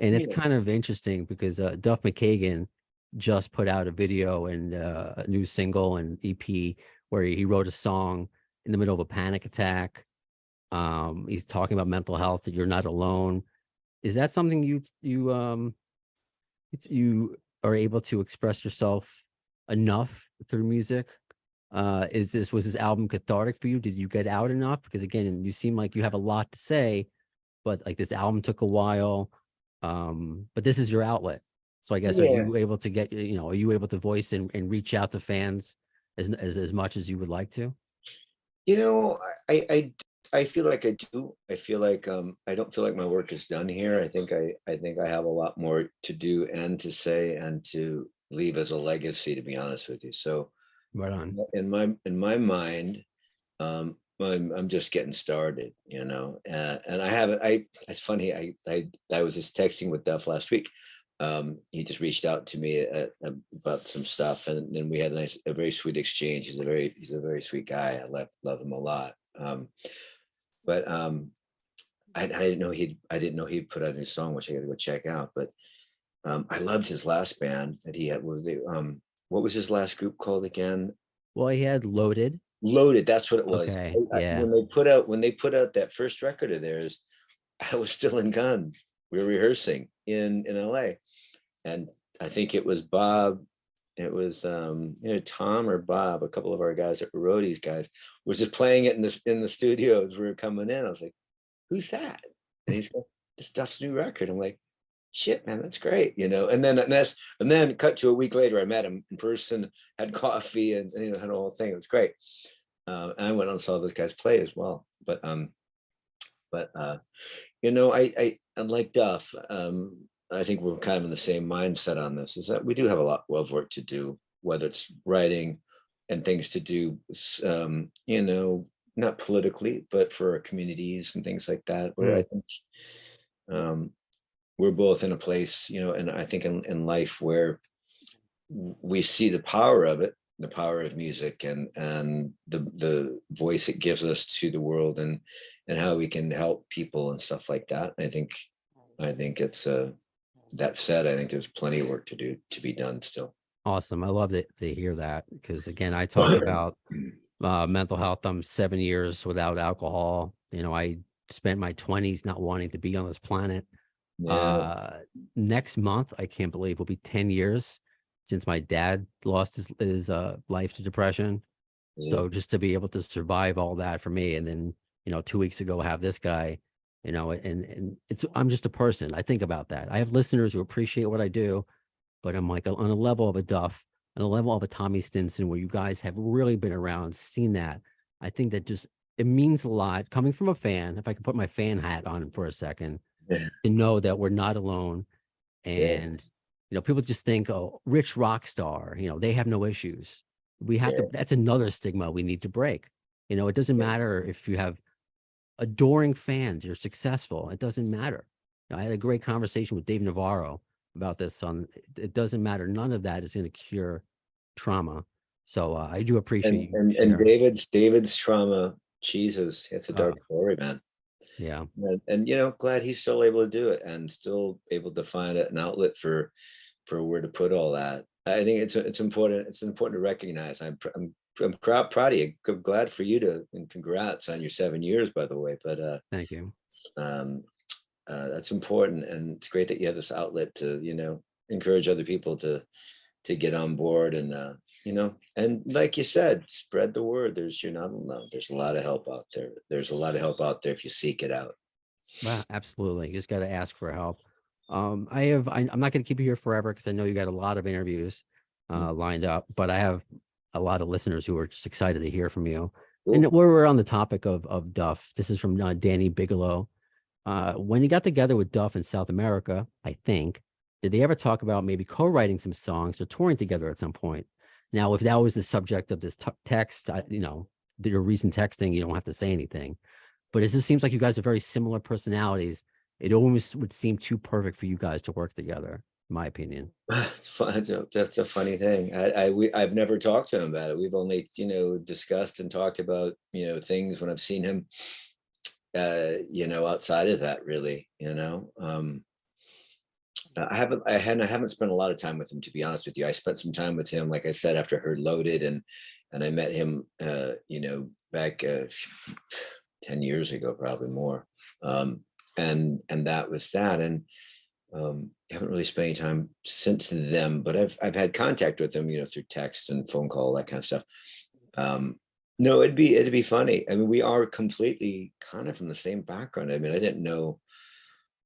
And it's Yeah. kind of interesting because Duff McKagan just put out a video and a new single and EP where he wrote a song in the middle of a panic attack. He's talking about mental health, that you're not alone. Is that something you are able to express yourself enough through music? Was this album cathartic for you? Did you get out enough? Because again, you seem like you have a lot to say, but like this album took a while. But this is your outlet. So I guess, are Yeah. you able to get, are you able to voice and reach out to fans as much as you would like to? You know, I feel like I do. I feel like I don't feel like my work is done here. I think I have a lot more to do and to say and to leave as a legacy, to be honest with you. So Right on. in my mind, I'm just getting started, and I haven't. It's funny. I was just texting with Duff last week. He just reached out to me about some stuff, and then we had a very sweet exchange. He's a very sweet guy. Love him a lot. But I didn't know he'd put out a new song, which I got to go check out. But I loved his last band that he had. What was his last group called again? Well, he had Loaded. Loaded. That's what it was. Okay. Yeah. When they put out that first record of theirs, I was still in Gunn. We were rehearsing in LA, and I think it was Bob. It was Tom or Bob, a couple of our guys that were roadies guys, was just playing it in the studio as we were coming in. I was like, "Who's that?" And he's like, "This Duff's new record." I'm like, "Shit, man, that's great," And then cut to a week later, I met him in person, had coffee, and had a whole thing. It was great. And I went and saw those guys play as well. I like Duff. I think we're kind of in the same mindset on this, is that we do have a lot of work to do, whether it's writing and things to do, not politically, but for our communities and things like that, where I think we're both in a place, and I think in life where we see the power of it, the power of music, and the voice it gives us to the world, and how we can help people and stuff like that. I think it's that said, I think there's plenty of work to be done still. Awesome. I love to hear that, because again, I talk about mental health. I'm 7 years without alcohol. I spent my 20s not wanting to be on this planet. Yeah. Next month, I can't believe, will be 10 years since my dad lost his life to depression. So just to be able to survive all that for me, and then 2 weeks ago have this guy, and I'm just a person. I think about that. I have listeners who appreciate what I do, but I'm like on a level of a Duff, on a level of a Tommy Stinson, where you guys have really been around, seen that. I think that just, it means a lot coming from a fan. If I could put my fan hat on for a second, Yeah. to know that we're not alone. Yeah. And people just think, oh, rich rock star, they have no issues. We have to, that's another stigma we need to break. It doesn't matter if you have adoring fans, you're successful. It doesn't matter. I had a great conversation with Dave Navarro about this. It doesn't matter. None of that is going to cure trauma. So I do appreciate you And sharing. David's trauma, Jesus, it's a dark story, man. Yeah. And glad he's still able to do it, and still able to find an outlet for where to put all that. I think it's important. It's important to recognize. I'm proud of you. Glad for you and congrats on your 7 years, by the way. But Thank you. that's important, and it's great that you have this outlet to encourage other people to get on board, and and like you said, spread the word. You're not alone. There's a lot of help out there. There's a lot of help out there if you seek it out. Wow, absolutely. You just got to ask for help. I'm not going to keep you here forever, because I know you got a lot of interviews lined up, but I have a lot of listeners who are just excited to hear from you. Cool. And we're on the topic of Duff. This is from Danny Bigelow. When you got together with Duff in South America, I think, did they ever talk about maybe co-writing some songs or touring together at some point? Now, if that was the subject of this text, your recent texting, you don't have to say anything. But it just seems like you guys are very similar personalities. It almost would seem too perfect for you guys to work together, in my opinion. It's fun. That's a funny thing. I've never talked to him about it. We've only discussed and talked about things when I've seen him outside of that, really. I haven't spent a lot of time with him, to be honest with you. I spent some time with him, like I said, after I heard Loaded, and I met him, back 10 years ago, probably more. And that was that. And haven't really spent any time since then, but I've had contact with him, through text and phone call, that kind of stuff. No, it'd be funny. I mean, we are completely kind of from the same background. I mean, I didn't know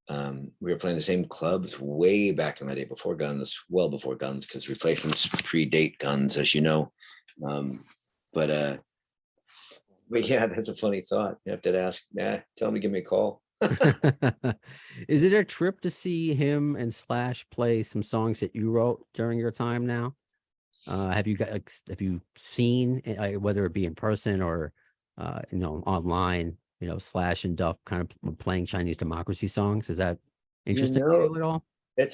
we were playing the same clubs way back in the day before Guns, well before Guns, because replacements predate Guns, as you know. But yeah, that's a funny thought. You have to ask, tell him to give me a call. Is it a trip to see him and Slash play some songs that you wrote during your time now? Have you seen, whether it be in person or online, Slash and Duff kind of playing Chinese democracy songs? Is that interesting to you at all? It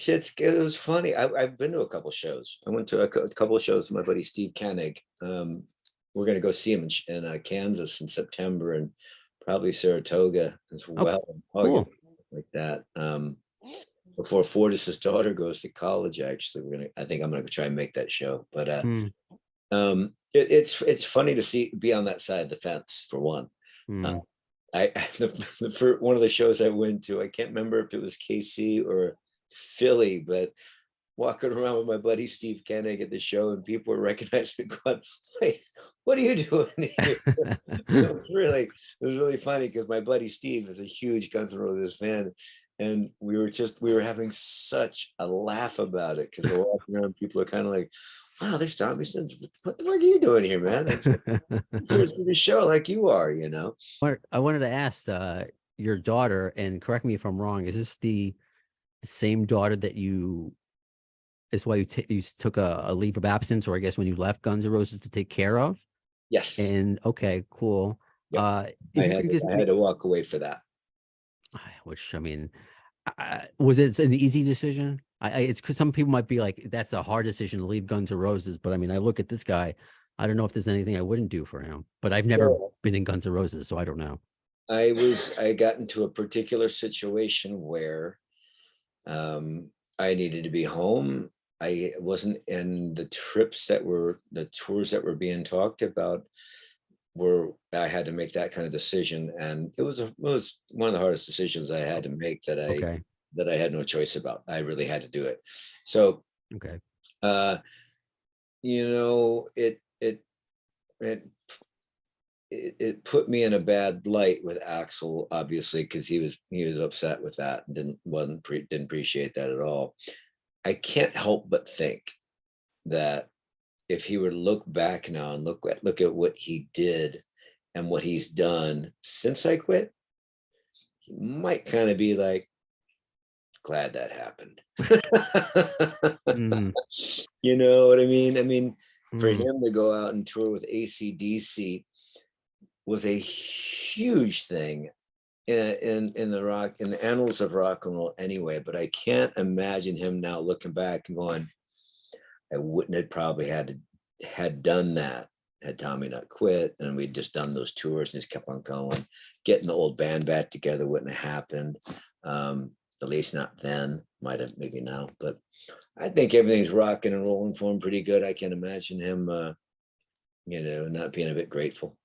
was funny. I've been to a couple shows. I went to a couple of shows with my buddy Steve Koenig. We're going to go see him in Kansas in September, and probably Saratoga as well. Cool. Like that. Before Fortis's daughter goes to college, actually, I think I'm gonna try and make that show. But it's funny to be on that side of the fence, for one. For one of the shows I went to, I can't remember if it was KC or Philly, but walking around with my buddy Steve Koenig at the show, and people were recognizing me, going, "Wait, what are you doing here?" It was really funny, because my buddy Steve is a huge Guns N' Roses fan, and we were having such a laugh about it, because we're walking around, people are kind of like, "Wow, there's Tommy Stinson. What the fuck are you doing here, man? Here's the show like you are, What I wanted to ask your daughter, and correct me if I'm wrong, is this the same daughter that is why you took a leave of absence, or I guess when you left Guns N' Roses, to take care of? Yes. And okay, cool. Yep. I had to walk away for that. Which, I mean, was it an easy decision? It's because some people might be like, that's a hard decision to leave Guns N' Roses, but I mean, I look at this guy, I don't know if there's anything I wouldn't do for him, but I've never been in Guns N' Roses, so I don't know. I got into a particular situation where I needed to be home. I wasn't in the tours that were being talked about, where I had to make that kind of decision. And it was one of the hardest decisions I had to make, that I had no choice about. I really had to do it. So, okay. It put me in a bad light with Axl, obviously, because he was upset with that and didn't appreciate that at all. I can't help but think that if he were to look back now and look at what he did and what he's done since I quit, he might kind of be like, glad that happened. You know what I mean? I mean, for him to go out and tour with AC/DC was a huge thing in the annals of rock and roll anyway. But I can't imagine him now looking back and going, I wouldn't have probably had done that had Tommy not quit, and we'd just done those tours and just kept on going. Getting the old band back together wouldn't have happened. At least not then. Might have, maybe now. But I think everything's rocking and rolling for him pretty good. I can't imagine him not being a bit grateful.